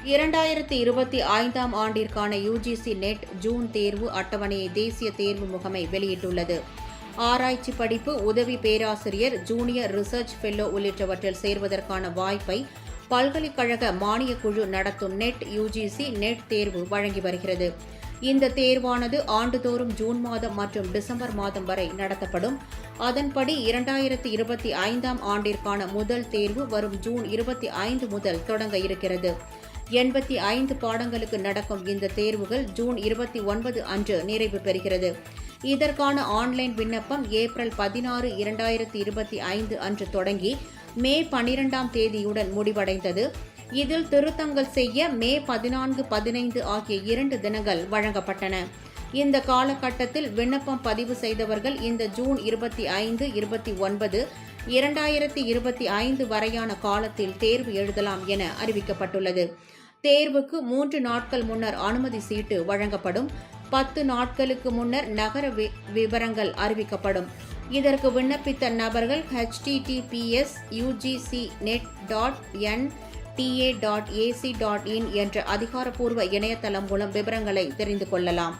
2025ஆம் ஆண்டிற்கான UGC net June தேர்வு அட்டவணையை தேசிய தேர்வு முகமை வெளியிட்டுள்ளது. ஆராய்ச்சி படிப்பு, உதவி பேராசிரியர், ஜூனியர் ரிசர்ச் ஃபெல்லோ உள்ளிட்டவற்றில் சேர்வதற்கான வாய்ப்பை பல்கலைக்கழக மானியக் குழு நடத்தும் நெட் யுஜிசி நெட் தேர்வு வழங்கி வருகிறது. இந்த தேர்வானது ஆண்டுதோறும் ஜூன் மாதம் மற்றும் டிசம்பர் மாதம் வரை நடத்தப்படும். அதன்படி 2025ஆம் ஆண்டிற்கான முதல் தேர்வு வரும் ஜூன் 25 முதல் தொடங்க இருக்கிறது. 85 பாடங்களுக்கு நடக்கும் இந்த தேர்வுகள் ஜூன் 29 அன்று நிறைவு பெறுகிறது. இதற்கான ஆன்லைன் விண்ணப்பம் ஏப்ரல் 16, 2025 அன்று தொடங்கி மே 12ஆம் தேதியுடன் முடிவடைந்தது. இதில் திருத்தங்கள் செய்ய மே 14, 15 ஆகிய 2 தினங்கள் வழங்கப்பட்டன. இந்த காலகட்டத்தில் விண்ணப்பம் பதிவு செய்தவர்கள் இந்த ஜூன் 25, 29, 2025 வரையான காலத்தில் தேர்வு எழுதலாம் என அறிவிக்கப்பட்டுள்ளது. தேர்வுக்கு 3 நாட்கள் முன்னர் அனுமதி சீட்டு வழங்கப்படும். 10 நாட்களுக்கு முன்னர் நகர விவரங்கள் அறிவிக்கப்படும். இதற்கு விண்ணப்பித்த நபர்கள் https://ugcnet.nta.ac.in என்ற அதிகாரப்பூர்வ இணையதளம் மூலம் விவரங்களை தெரிந்து கொள்ளலாம்.